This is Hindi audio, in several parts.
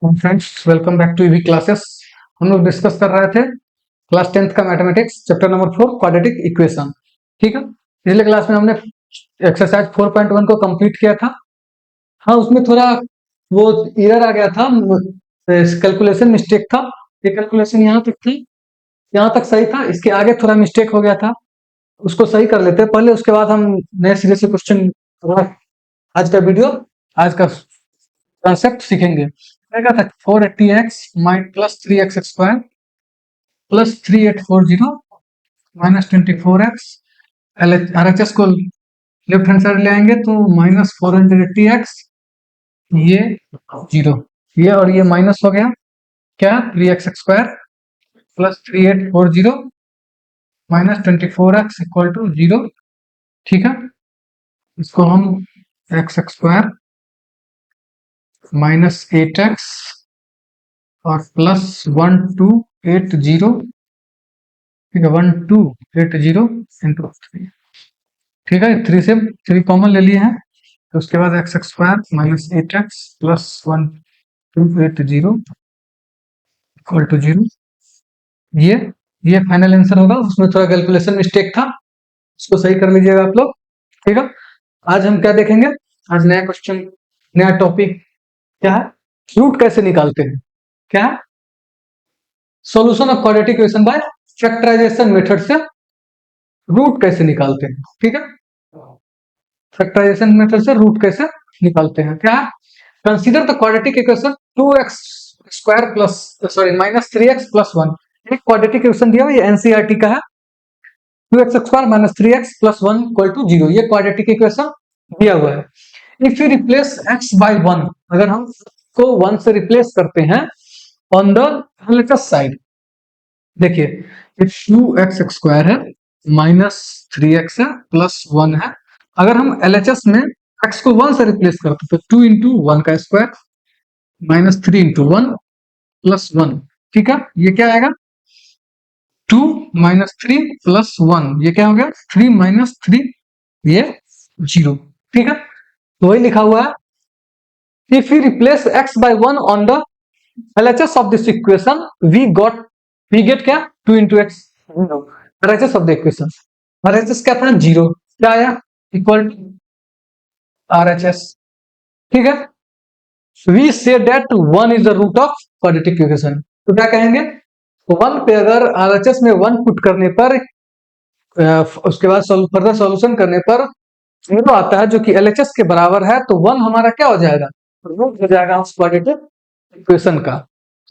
Friends, welcome back to EV classes. हम लोग डिस्कस कर रहे थे क्लास 10th का mathematics chapter number 4 quadratic equation. ठीक है, पिछले क्लास में हमने एक्सरसाइज 4.1 को कंप्लीट किया था। हाँ, उसमें थोड़ा वो एरर आ गया था, कैलकुलेशन मिस्टेक था। ये कैलकुलेशन यहाँ तक थी, यहाँ तक सही था, इसके आगे थोड़ा मिस्टेक हो गया था, उसको सही कर लेते हैं पहले, उसके बाद हम नए सिरे से क्वेश्चन आज का वीडियो, आज का कंसेप्ट सीखेंगे। आएगा था 480x plus 3x square plus 3840 minus 24x। RHS को लेफ्ट हैंड साइड ले आएंगे तो माइनस 480x, ये जीरो, ये और ये माइनस हो गया, क्या 3x square plus 3840 minus 24x equal to zero. ठीक है, इसको हम एक्स स्क्वायर माइनस 8x और प्लस 1280, ठीक है, 1280 इंटू 3। ठीक है, 3 से 3 कॉमन ले लिए हैं, तो उसके बाद x square minus 8x plus 1280 equal to zero. ये फाइनल आंसर होगा। उसमें थोड़ा कैलकुलेशन मिस्टेक था, उसको सही कर लीजिएगा आप लोग। ठीक है, आज हम क्या देखेंगे, आज नया क्वेश्चन, नया टॉपिक क्या है, रूट कैसे निकालते हैं। क्या है, solution of quadratic equation by factorisation method से रूट कैसे निकालते हैं। ठीक है, फैक्टराइजेशन मेथड से रूट कैसे निकालते हैं। क्या है, consider the quadratic equation 2x square plus minus 3x plus 1। एक क्वाड्रेटिक इक्वेशन दिया हुआ, ये एनसीईआरटी का है, 2x square minus 3x plus 1 equal to zero. ये क्वाड्रेटिक इक्वेशन दिया हुआ है। If you replace x by 1, अगर हम को 1 से रिप्लेस करते हैं ऑन द लेफ्ट साइड, देखिए ये 2x स्क्वायर है माइनस 3x है प्लस 1 है। अगर हम एलएचएस में x को 1 से रिप्लेस करते तो 2 इंटू 1 का स्क्वायर माइनस 3 इंटू 1 प्लस 1। ठीक है, ये क्या आएगा, 2 माइनस 3 प्लस 1, ये क्या हो गया 3 माइनस 3, ये जीरो। ठीक है, तो वही लिखा हुआ है, if you replace x by 1 on the LHS of this equation we get क्या 2 into x. RHS of the equation, RHS क्या था जीरो, क्या आया इक्वल टू RHS। ठीक है, we say that 1 is the root of quadratic equation. तो क्या कहेंगे, 1 पे अगर RHS में 1 पुट करने पर उसके बाद फर्दर सॉल्यूशन करने पर जीरो आता है जो कि LHS के बराबर है, तो 1 हमारा क्या हो जाएगा, रूट हो जाएगा उस क्वाड्रेटिक इक्वेशन का।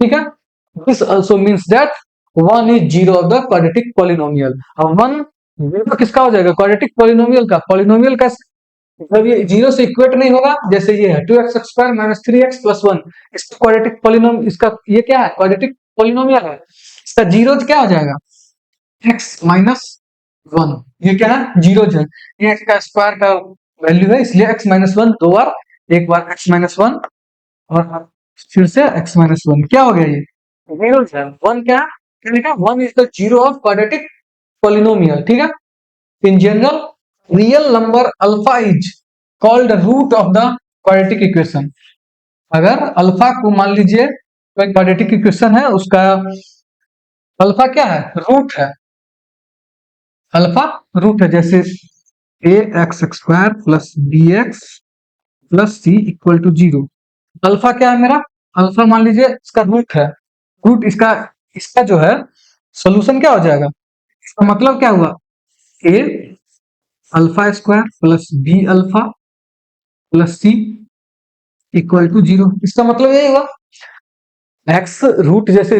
ठीक है, this also means that 1 is zero of the quadratic polynomial. अब 1 जीरो किसका हो जाएगा, क्वाड्रेटिक पॉलिनोमियल का। पॉलिनोमियल का जब ये जीरो से इक्वेट नहीं होगा, जैसे ये है 2x square minus 3x plus 1, इसका क्वाड्रेटिक पॉलिनोमियल, इसका ये क्या है, क्वाड्रेटिक पॉलिनोमियल है, इसका जीरो क्या हो जाएगा x माइनस 1। ये क्या है, जीरो है, ये x का स्क्वायर का वैल्यू है, इसलिए x माइनस 1 दो बार, एक बार x माइनस 1 और फिर से x माइनस 1, क्या हो गया, ये जीरो है। 1 क्या लिखा, 1 is the zero of quadratic polynomial. ठीक है, in general real number alpha is called root of the quadratic equation. अगर अल्फा को मान लीजिए कोई क्वाड्रेटिक इक्वेशन है, उसका अल्फा क्या है, रूट है, अल्फा रूट है, जैसे A X square plus B X plus C equal to zero. Alpha क्या है मेरा, अल्फा मान लीजिए इसका रूट है, रूट इसका इसका जो है सोल्यूशन क्या हो जाएगा, इसका मतलब क्या हुआ, A alpha square plus B alpha plus C equal to zero. इसका मतलब यही हुआ, एक्स रूट, जैसे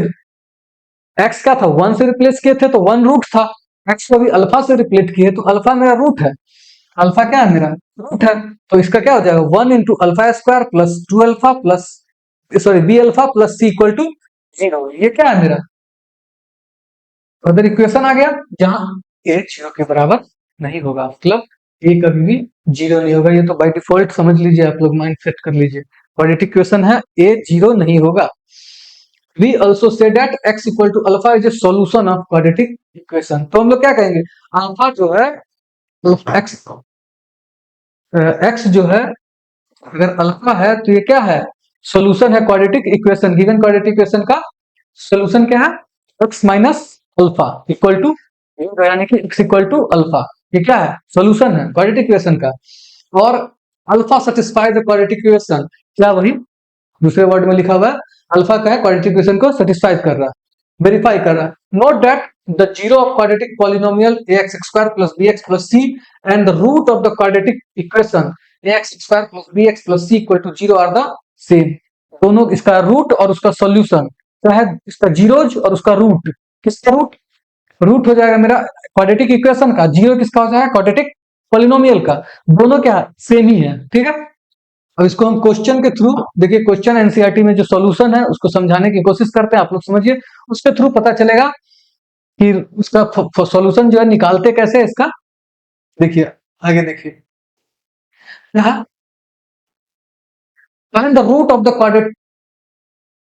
एक्स क्या था 1 से रिप्लेस किए थे तो 1 रूट था, एक्स को अभी अल्फा से रिप्लेस किए तो अल्फा मेरा रूट है, अल्फा क्या है मेरा रूट है, तो इसका क्या हो जाएगा 1 into alpha square plus 2 alpha plus B alpha plus C equal to zero. ये क्या है मेरा अदर इक्वेशन आ गया, जहां ए जीरो के बराबर नहीं होगा, मतलब ए कभी भी जीरो नहीं होगा। ये तो बाय डिफॉल्ट समझ लीजिए, आप लोग माइंड सेट कर लीजिए, क्वाड्रेटिक इक्वेशन है, ए जीरो नहीं होगा। We also say that x equal to alpha is a solution of quadratic equation। तो हम लोग क्या कहेंगे, अल्फा जो है x जो है, अगर अल्फा है तो ये क्या है, सोल्यूशन है quadratic equation, given quadratic equation का सोल्यूशन क्या है, x minus alpha equal to, यानी कि x इक्वल टू अल्फा, ये क्या है, सोल्यूशन है क्वाड्रेटिक इक्वेशन का। और alpha satisfy the quadratic equation, क्या वही दूसरे वर्ड में लिखा हुआ है, अल्फा का है क्वाड्रेटिक इक्वेशन को सेटिस्फाई कर रहा है, वेरीफाई कर रहा है। Note that the zero of quadratic polynomial ax square plus bx plus c and the root of the quadratic equation ax square plus bx plus c equal to 0 are the same। दोनों इसका रूट और उसका सॉल्यूशन क्या है, इसका जीरोज और उसका रूट, किसका रूट, रूट हो जाएगा मेरा क्वाड्रेटिक इक्वेशन का, जीरो किसका हो जाएगा क्वाड्रेटिक पॉलिनोमियल का, दोनों क्या सेम ही है, ठीक है। अब इसको हम क्वेश्चन के थ्रू देखिए, क्वेश्चन एनसीईआरटी में जो सॉल्यूशन है उसको समझाने की कोशिश करते हैं, आप लोग समझिए, उसके थ्रू पता चलेगा कि उसका सॉल्यूशन जो है निकालते कैसे है इसका। देखिए आगे देखिए, find the root of the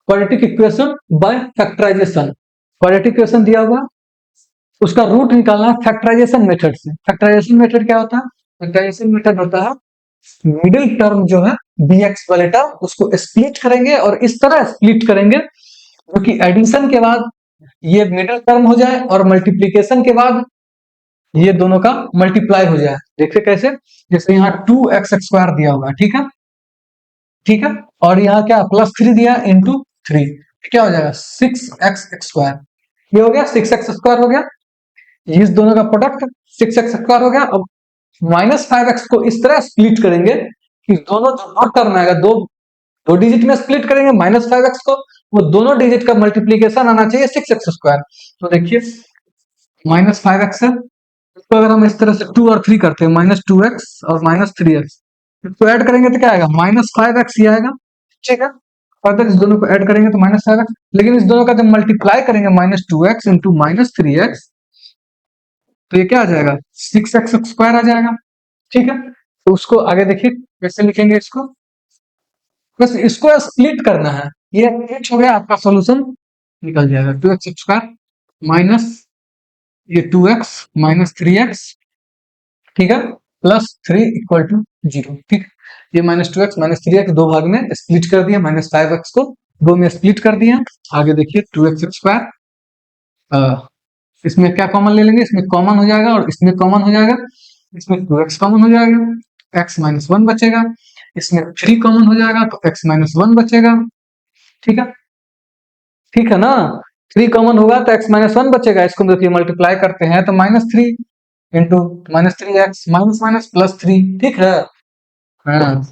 quadratic equation by factorisation, quadratic equation दिया हुआ, उसका रूट निकालना है फैक्टराइजेशन मेथड से। फैक्टराइजेशन मेथड क्या होता है, फैक्टराइजेशन मेथड होता है मिडिल टर्म जो है bx वाले टर्म उसको स्प्लिट करेंगे और इस तरह स्प्लिट करेंगे जो कि एडिशन के बाद ये मिडिल टर्म हो जाए और मल्टीप्लीकेशन के बाद ये दोनों का मल्टीप्लाई हो जाए। देखिए कैसे, जैसे यहाँ 2x² दिया हुआ है, ठीक है, ठीक है, और यहाँ क्या प्लस 3 दिया इंटू 3, क्या हो जाएगा 6x², ये हो गया 6x² हो गया, इस दोनों का प्रोडक्ट 6x² हो गया। अब -5x को इस तरह स्प्लिट करेंगे कि दोनों जो टर्म आएगा, दो दो डिजिट में स्प्लिट करेंगे -5x को, वो दोनों डिजिट का मल्टीप्लीकेशन आना चाहिए 6x²। तो देखिए -5x है, इसको अगर हम इस तरह से 2 और 3 करते हैं, -2x और -3x, इसको ऐड करेंगे तो क्या आएगा -5x ही आएगा, ठीक है। फर्दर इस दोनों को ऐड करेंगे तो -5x, लेकिन इस दोनों का जब मल्टीप्लाई करेंगे -2x इंटू -3x, तो ये क्या आ जाएगा 6x² आ जाएगा, ठीक है। तो उसको आगे देखिए कैसे लिखेंगे इसको, बस इसको स्प्लिट करना है, ये h हो गया आपका सॉल्यूशन, निकल जाएगा 2x² माइनस ये 2x -3x, ठीक है, +3 इक्वल टू 0, ठीक है। ये -2x -3x दो भाग में स्प्लिट कर दिया, -5x को दो में स्प्लिट कर दिया। आगे देखिए 2x², इसमें क्या कॉमन ले लेंगे, इसमें कॉमन हो जाएगा और इसमें कॉमन हो जाएगा, इसमें 2x कॉमन हो जाएगा, x -1 बचेगा, इसमें 3 कॉमन हो जाएगा तो x -1 बचेगा, ठीक है, ठीक है ना। 3 कॉमन होगा तो x -1 बचेगा, इसको देखिए मल्टीप्लाई करते हैं तो -3 इंटू -3x माइनस माइनस +3, ठीक है। हाँ,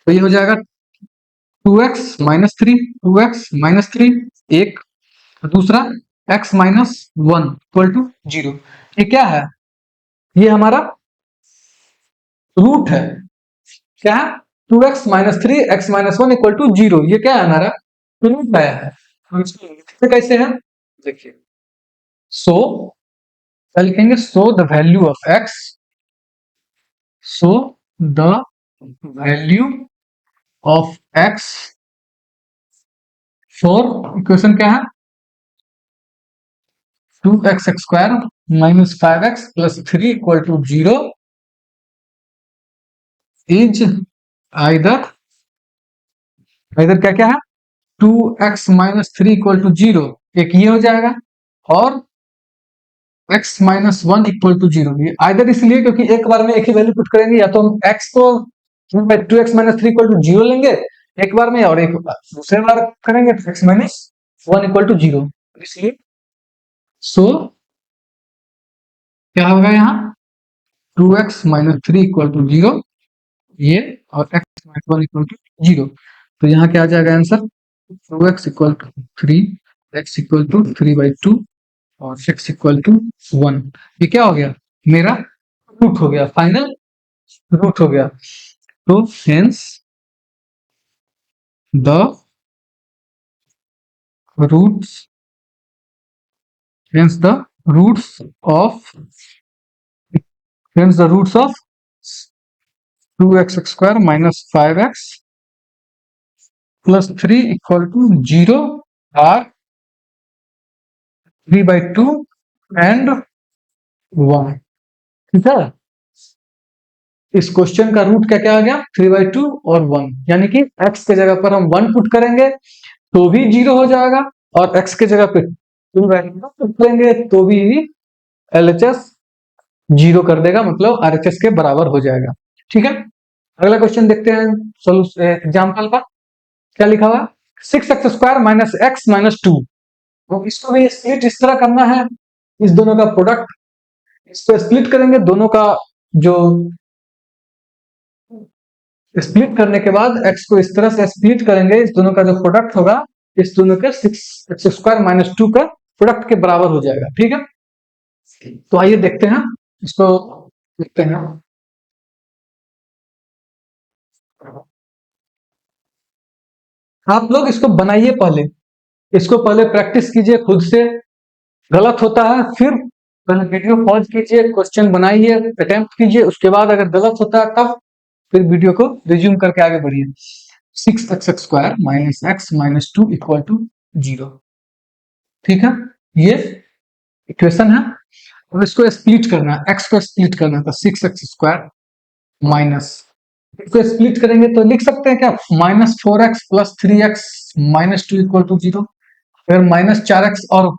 तो ये हो जाएगा 2x -3, 2x -3 एक, दूसरा x -1 इक्वल टू 0। ये क्या है, ये हमारा रूट है, क्या है 2x -3 x -1 इक्वल टू 0, ये क्या है हमारा रूट आया है। हम इसको लिखते कैसे हैं, देखिए सो क्या लिखेंगे, so the value of x, so the value of x for equation क्या है 2x² -5x + 3 equal to 0 is either, क्या क्या है 2x -3 इक्वल टू 0, एक ये हो जाएगा, और x -1 इक्वल टू 0, ये आइदर इसलिए क्योंकि एक बार में एक ही वैल्यू पुट करेंगे, या तो हम x को 2x -3 इक्वल टू 0 लेंगे एक बार में, और एक दूसरे बार करेंगे तो x -1 इक्वल टू 0, इसलिए सो क्या होगा यहाँ 2x -3 इक्वल टू 0 ये, और x -1 इक्वल टू 0, तो यहाँ क्या आ जाएगा answer 2x equal to 3, x equal to 3/2 और x इक्वल टू 1। ये क्या हो गया मेरा रूट हो गया, फाइनल रूट हो गया। तो hence the roots, hence the roots of, hence the roots of 2x² -5x + 3 equal to 0 are 3/2 and 1, ठीक है। इस क्वेश्चन का रूट क्या क्या आ गया 3/2 और 1, यानी कि x के जगह पर हम 1 पुट करेंगे तो भी 0 हो जाएगा, और x के जगह पे 2/2 पुट करेंगे तो भी LHS 0 कर देगा, मतलब RHS के बराबर हो जाएगा। ठीक है, अगला क्वेश्चन देखते हैं सोल्यूशन एग्जाम्पल का। क्या लिखा हुआ 6x² माइनस एक्स माइनस 2। तो इसको भी स्प्लिट इस तरह करना है, इस दोनों का प्रोडक्ट इसको स्प्लिट करेंगे, दोनों का जो स्प्लिट करने के बाद x को इस तरह से स्प्लिट करेंगे, इस दोनों का जो प्रोडक्ट होगा इस दोनों के 6x² माइनस 2 का प्रोडक्ट के बराबर हो जाएगा। ठीक है, तो आइए देखते हैं इसको, देखते हैं। आप लोग इसको बनाइए, पहले इसको पहले प्रैक्टिस कीजिए खुद से, गलत होता है फिर पहले वीडियो पॉज कीजिए, क्वेश्चन बनाइए, अटेम्प्ट कीजिए, उसके बाद अगर गलत होता है तब फिर वीडियो को रिज्यूम करके आगे बढ़िए। 6x² minus x minus 2 equal to 0। ठीक है, ये इक्वेशन है। अब इसको स्प्लिट करना है, एक्स को स्प्लिट करना है, तो 6x² माइनस, इसको स्प्लिट करेंगे तो लिख सकते हैं क्या -4x plus 3x minus 2 equal to 0। अगर -4x और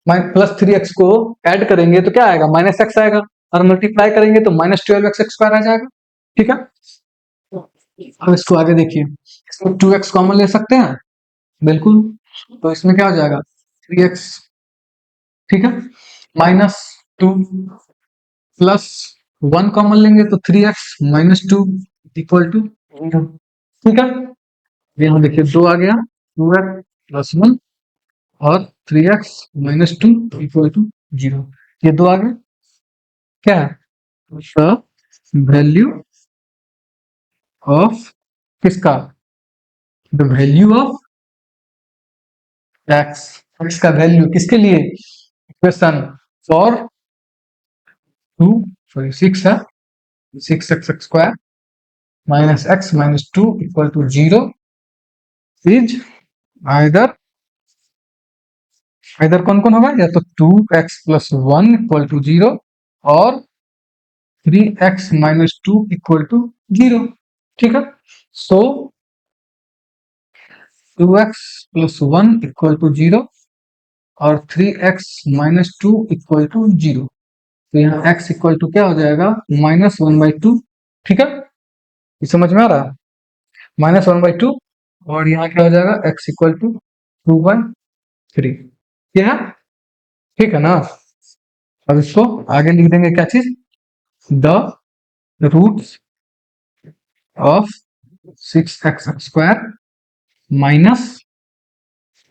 +3x को ऐड करेंगे तो क्या आएगा -x आएगा, और मल्टीप्लाई करेंगे तो -12x² आ जाएगा। ठीक है, अब इसको आगे देखिए, इसमें 2x कॉमन ले सकते हैं, बिल्कुल, तो इसमें क्या हो जाएगा 3x। ठीक है, -2 प्लस 1 कॉमन लेंगे तो 3x माइनस 2 इक्वल टू 0। ठीक है, यहाँ देखिए 2 आ गया, 2x प्लस 1 और 3x माइनस 2 इक्वल टू 0, ये 2 आ गए। क्या है द वैल्यू ऑफ किसका, द वैल्यू ऑफ एक्स, इसका वैल्यू किसके लिए, इक्वेशन फॉर 2 सॉरी 6 है, 6x² minus x minus 2 equal to 0 is either, either कौन कौन होगा, या तो 2x प्लस 1 इक्वल टू 0 और 3x माइनस 2 इक्वल टू 0। ठीक है, सो 2x प्लस 1 इक्वल टू 0 और 3x माइनस 2 इक्वल टू 0, तो यहाँ x इक्वल टू क्या हो जाएगा -1/2। ठीक है, ये समझ में आ रहा है, -1/2, और यहाँ क्या हो जाएगा x इक्वल टू 2/3। ये है, ठीक है ना। अब इसको आगे लिख देंगे क्या चीज, the roots of 6x² minus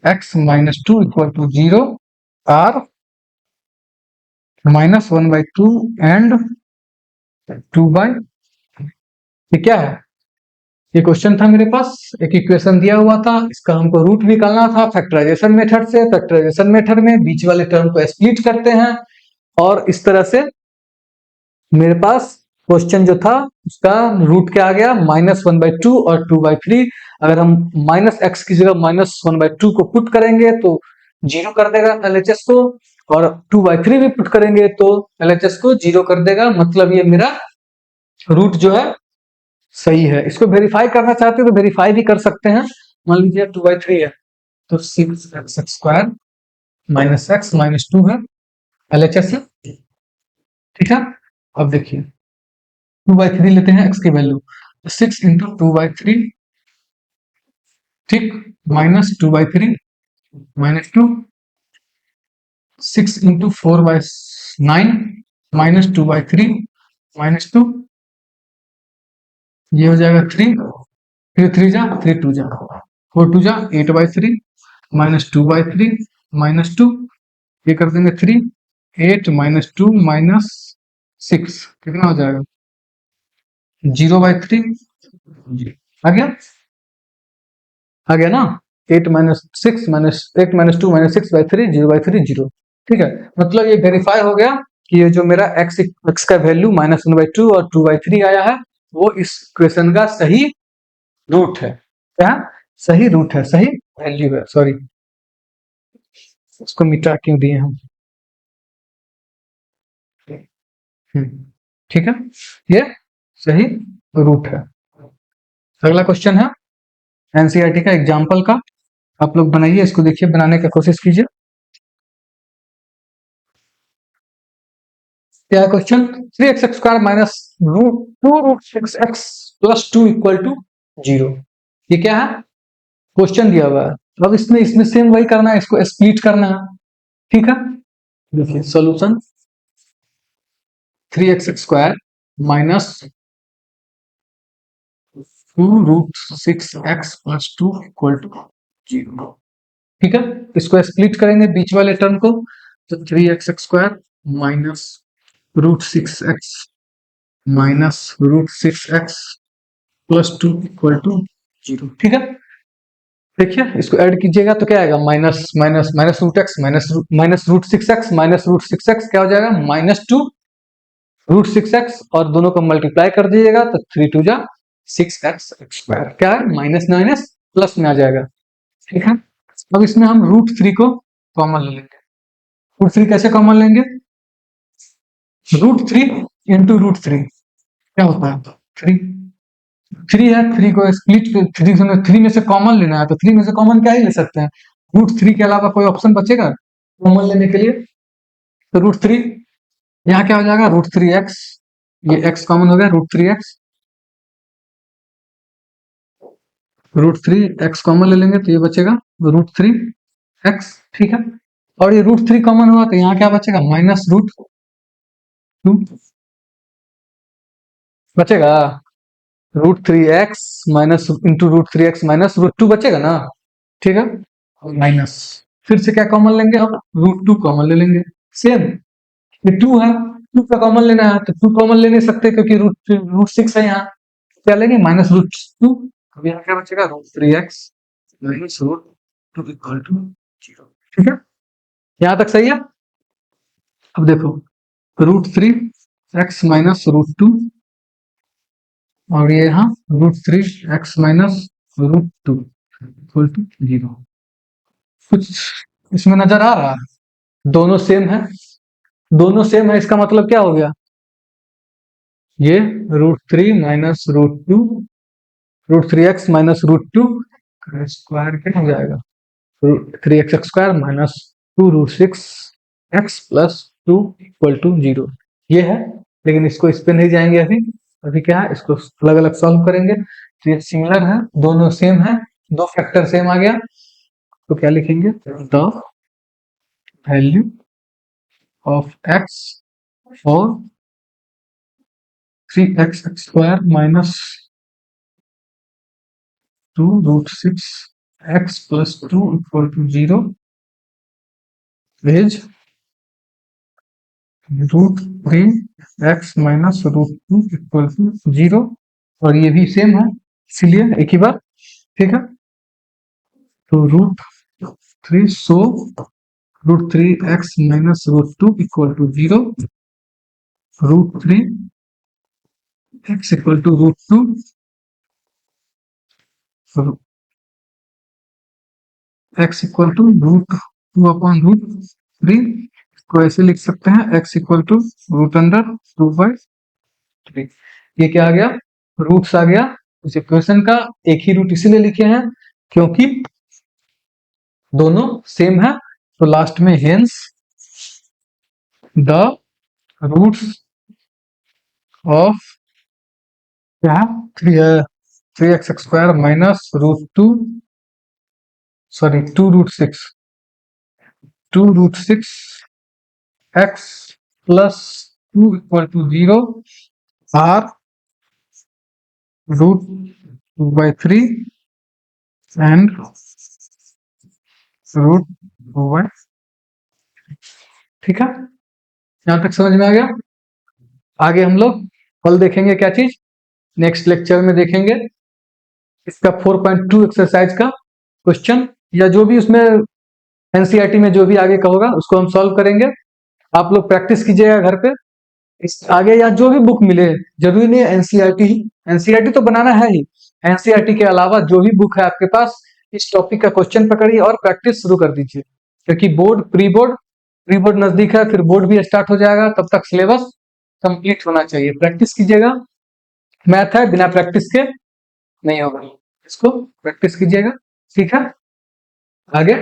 x minus 2 equal to 0 are -1/2 and 2/, ये क्या है, ये क्वेश्चन था मेरे पास, एक इक्वेशन दिया हुआ था, इसका हमको रूट निकालना था फैक्टराइजेशन मेथड से। फैक्टराइजेशन मेथड में बीच वाले टर्म को स्प्लिट करते हैं, और इस तरह से मेरे पास क्वेश्चन जो था उसका रूट क्या आ गया -1/2 और 2/3। अगर हम -x की जगह -1/2 को पुट करेंगे तो 0 कर देगा LHS को, और 2/3 भी पुट करेंगे तो LHS को 0 कर देगा, मतलब ये मेरा रूट जो है सही है। इसको वेरीफाई करना चाहते हो तो वेरीफाई भी कर सकते हैं, मान लीजिए 2/3 है तो 6x² माइनस एक्स माइनस 2 है, LHS है। ठीक है, अब देखिए 2/3 लेते हैं x की वैल्यू, तो 6 इंटू 2/3, ठीक, -2/3 -2, 6 इंटू 4/9 -2/3 -2, ये हो जाएगा 3, 3 जा 3 2 जा 4 2 जा 8/3 -2/3 -2, ये कर देंगे 3, 8 -2 -6 कितना हो जाएगा 0/3, आ गया, आ गया ना, 8 -6 8 -2 -6/3 0/3 0। ठीक है, मतलब ये वेरीफाई हो गया कि ये जो मेरा x का वैल्यू -1/2 और 2/3 आया है वो इस क्वेश्चन का सही रूट है। क्या सही रूट है, सही वैल्यू है, सॉरी उसको मिटा क्यों दिए हम। ठीक है, ये सही रूट है। अगला क्वेश्चन है एनसीईआरटी का एग्जाम्पल का, आप लोग बनाइए, इसको देखिए, बनाने का कोशिश कीजिए। क्या question, 3x² minus √2√6x plus 2 equal to 0। ये क्या है, क्वेश्चन दिया हुआ है। अब इसमें इसमें सेम वही करना है, इसको स्प्लिट करना है। ठीक है, देखिए solution 3x² minus 2√6x plus 2 equal to 0। ठीक है, इसको स्प्लिट करेंगे बीच वाले टर्म को, तो 3x² minus √6x minus √6x plus 2 equal to 0। ठीक है, देखिए इसको ऐड कीजिएगा तो क्या आएगा, minus minus minus √x minus √6x minus √6x क्या हो जाएगा, -2 √6x, और दोनों को मल्टीप्लाई कर दीजिएगा तो 3×2 6x², क्या है, माइनस माइनस प्लस में आ जाएगा। ठीक है, अब इसमें हम √3 को कॉमन ले लेंगे। √3 कैसे कॉमन लेंगे, √3 इंटू √3 क्या होता है, 3 3 है, 3 को स्प्लिट, 3 में से कॉमन लेना है, तो 3 में से कॉमन क्या ही ले सकते हैं, √3 के अलावा कोई ऑप्शन बचेगा कॉमन लेने के लिए, तो √3 यहाँ क्या हो जाएगा, √3x, ये x कॉमन हो गया, √3x, √3x कॉमन ले लेंगे तो ये बचेगा √3x। ठीक है, और ये √3 कॉमन हुआ तो यहाँ क्या बचेगा, -√2 बचेगा, √3x minus into √3x minus √2 बचेगा ना। ठीक है, माइनस, फिर से क्या कॉमन लेंगे, अब √2 कॉमन ले लेंगे। सेम, ये 2 है, 2 का कॉमन लेना है तो 2 कॉमन ले नहीं सकते क्योंकि √6 है यहाँ, क्या लेंगे, -√2। अब यहाँ क्या बचेगा, √3x माइनस √2 इक्वल टू 0। ठीक है, यहाँ तक सही है। अब देखो √3x माइनस √2, और ये यहाँ √3x माइनस √2 इक्वल टू 0। कुछ इसमें नजर आ रहा है, दोनों सेम है, दोनों सेम है, इसका मतलब क्या हो गया, ये √3 माइनस √2, √3x माइनस √2 स्क्वायर क्या हो जाएगा, 3x² minus 2√6x plus 2 equal to 0। ये है, लेकिन इसको इस पे नहीं जाएंगे अभी, अभी क्या है, इसको अलग अलग सॉल्व करेंगे। तो ये सिमिलर है, दोनों सेम है, दो फैक्टर सेम आ गया, तो क्या लिखेंगे, द वैल्यू ऑफ x और 3x² minus 2√6x plus 2 equal to 0 is √3x minus √2 equal to 0, और ये भी सेम है इसलिए एक ही बार। ठीक है, तो √3 so √3x minus √2 equal to 0, √3x equal to √2, x equal to √2/√3 को ऐसे लिख सकते हैं, x इक्वल टू √2/3। ये क्या आ गया, रूट्स आ गया इस इक्वेशन का, एक ही रूट इसीलिए लिखे हैं क्योंकि दोनों सेम है, तो लास्ट में हेंस द रूट्स ऑफ क्या, 3x² minus √2, sorry 2√6x plus 2 equal to 0 are √2/3 and √2/, ठीक है, यहां तक समझ में आ गया। आगे हम लोग कल देखेंगे क्या चीज, नेक्स्ट लेक्चर में देखेंगे इसका 4.2 एक्सरसाइज का क्वेश्चन, या जो भी उसमें एनसीईआरटी में जो भी आगे का होगा उसको हम सॉल्व करेंगे। आप लोग प्रैक्टिस कीजिएगा घर पे, इस आगे या जो भी बुक मिले, जरूरी नहीं एनसीईआरटी ही, एनसीईआरटी तो बनाना है ही, एनसीईआरटी के अलावा जो भी बुक है आपके पास, इस टॉपिक का क्वेश्चन पकड़िए और प्रैक्टिस शुरू कर दीजिए, क्योंकि प्री बोर्ड नजदीक है, फिर बोर्ड भी स्टार्ट हो जाएगा, तब तक सिलेबस कंप्लीट होना चाहिए। प्रैक्टिस कीजिएगा, मैथ है, बिना प्रैक्टिस के नहीं होगा, इसको प्रैक्टिस कीजिएगा। ठीक है, आगे।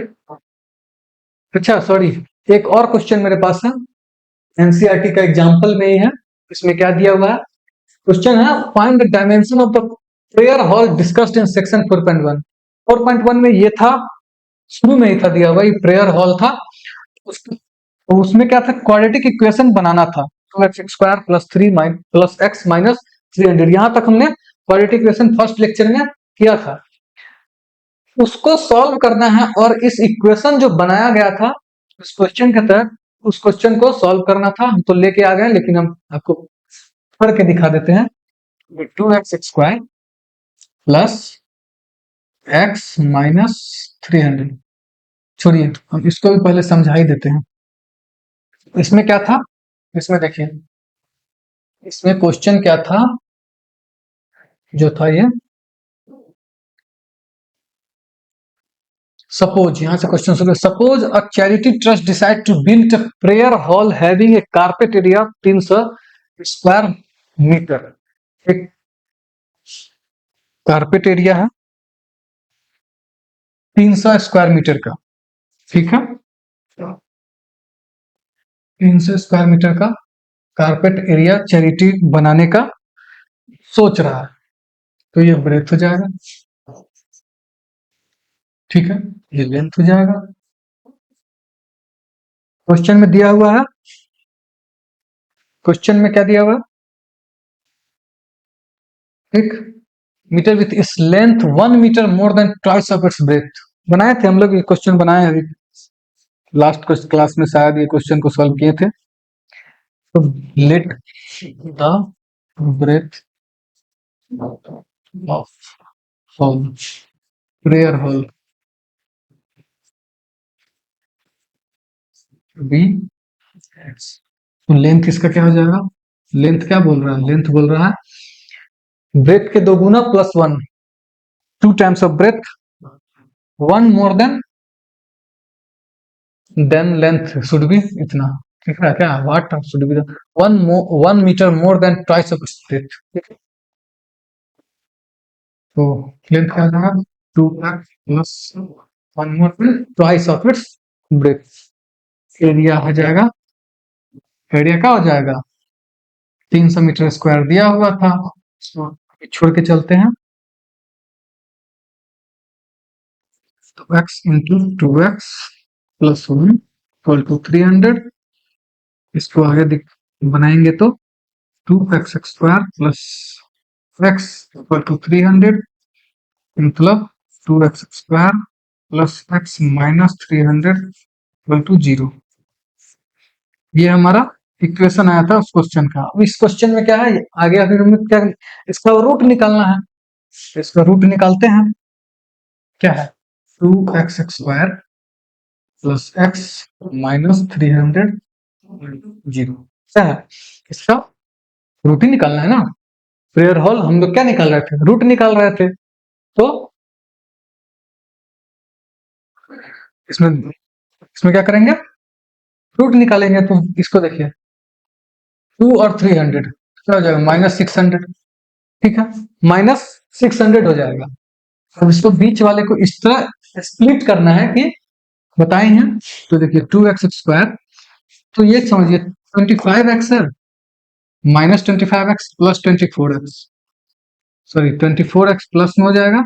अच्छा सॉरी, एक और क्वेश्चन मेरे पास है, एनसीईआरटी का एग्जाम्पल में ही है। इसमें क्या दिया हुआ है, क्वेश्चन है, find the dimension of the prayer hall discussed in section 4.1। 4.1 में ये था, शुरू में ही था दिया हुआ, ये प्रेयर हॉल था। उसमें क्या था, क्वाड्रेटिक इक्वेशन बनाना था, 2x² plus 3 plus x minus 300। यहां तक हमने क्वाड्रेटिक इक्वेशन फर्स्ट लेक्चर में किया था। उसको सॉल्व करना है, और इस इक्वेशन जो बनाया गया था उस क्वेश्चन के तहत, उस क्वेश्चन को सॉल्व करना था। हम तो लेके आ गए, लेकिन हम आपको पढ़ के दिखा देते हैं। 2x² प्लस एक्स माइनस 300, छोड़िए हम इसको भी पहले समझा ही देते हैं। इसमें क्या था, इसमें देखिए, इसमें क्वेश्चन क्या था, जो था ये, सपोज, यहां से क्वेश्चन शुरू, suppose a charity trust decide to build a prayer hall having a carpet area 300 square metre. एक कारपेट एरिया है 300 स्क्वायर मीटर का, ठीक है, 300 स्क्वायर मीटर का कारपेट एरिया चैरिटी बनाने का सोच रहा है। तो ये ब्रेथ हो जाएगा, ठीक है, ये लेंथ हो जाएगा। क्वेश्चन में दिया हुआ है, क्वेश्चन में क्या दिया हुआ है, ठीक, मीटर विथ इस length 1 metre more than twice of its breadth. बनाए थे हम लोग, ये क्वेश्चन बनाए हैं लास्ट क्लास में, शायद ये क्वेश्चन को सॉल्व किए थे। तो let the breadth of hall, prayer hall be, तो लेंथ इसका क्या हो जाएगा, लेंथ क्या बोल रहा है, लेंथ बोल रहा है ब्रेथ के 2 गुना plus 1, 2 times of breadth, 1 more than length should be इतना, ठीक है क्या, what should be 1 metre more than twice of breadth, ठीक है। तो लेंथ क्या हो जाएगा, 2x plus 1 more than twice of its breadth. Area हो जाएगा, एरिया क्या हो जाएगा, 300 मीटर स्क्वायर दिया हुआ था, इसको छोड़ के चलते हैं। तो x into 2x plus 1 equal to 300, इसको आगे बनाएंगे तो 2x² plus x equal to 300, मतलब 2x² plus x minus 300 equal to 0। ये हमारा इक्वेशन आया था उस क्वेश्चन का। अब इस क्वेश्चन में क्या है, आगे अगर हमें क्या, इसका रूट निकालना है, इसका रूट निकालते हैं। क्या है, 2x² प्लस x माइनस 300 0, क्या है, इसका रूट ही निकालना है ना। प्रेयर हॉल हम लोग क्या निकाल रहे थे, रूट निकाल रहे थे। तो इसमें इसमें क्या करेंगे, रूट निकालेंगे। तो इसको देखिए, 2 और 300 क्या हो जाएगा, -600, ठीक है, -600 हो जाएगा। अब इसको बीच वाले को इस तरह स्प्लिट करना है कि बताए हैं। तो देखिए 2x², तो ये समझिए 25x है, -25x plus 24x, sorry 24x plus में हो जाएगा,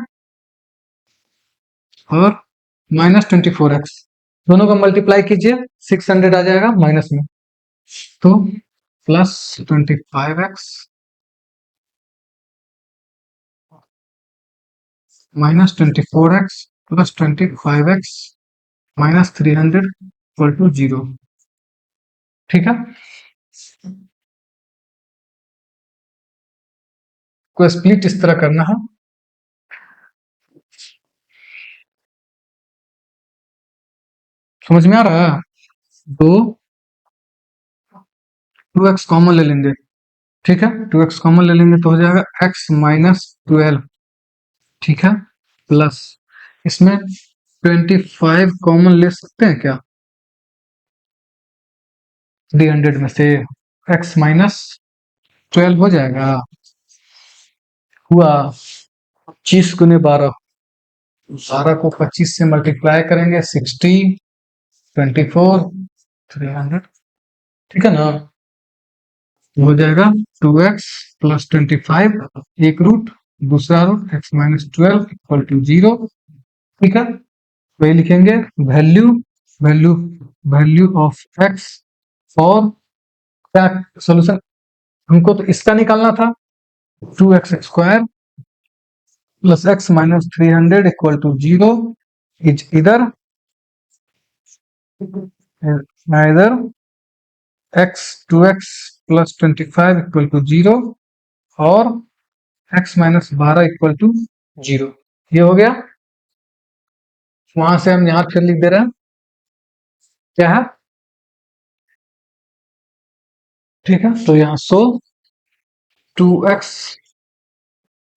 और -24x, दोनों को मल्टीप्लाई कीजिए, 600 आ जाएगा माइनस में, तो plus 25x -24x plus 25x minus 300 equal to 0, ठीक है। को स्प्लिट इस तरह करना है, समझ में आ रहा है। तो 2x कॉमन ले लेंगे, ठीक है, 2x कॉमन ले लेंगे तो हो जाएगा x माइनस 12, ठीक है, प्लस इसमें 25 कॉमन ले सकते हैं क्या, 300 में से x माइनस 12 हो जाएगा, हुआ 25 × 12, 12 को 25 से मल्टीप्लाई करेंगे 60, 24, 300, ठीक है ना। हो जाएगा 2x + 25, एक रूट, दूसरा रूट x - 12 = 0, ठीक है। वही लिखेंगे value value value of x for क्या सोल्यूशन, हमको तो इसका निकालना था 2x² + x - 300 = 0 इज इधर x 2x + 25 = 0 और x - 12 = 0। ये हो गया। वहां से हम यहाँ फिर लिख दे रहे हैं क्या है, ठीक है। तो यहाँ सो 2x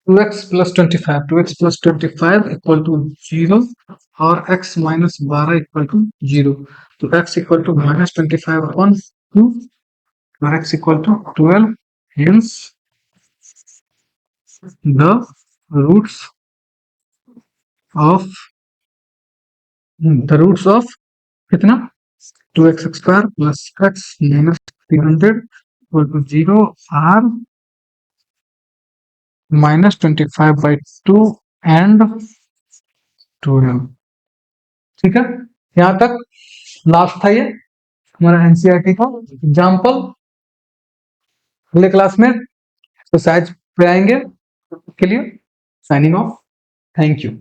+ 25 = 0 और x - 12 = 0। तो x = -25/2 और x = 12, hence the roots of कितना 2x² + x - 300 = 0 are -25/2 and 12, ठीक है। यहाँ तक लास्ट था ये हमारा एनसीईआरटी का एग्जाम्पल। अगले क्लास में एक्सरसाइज पे आएंगे के लिए। Signing off, thank you.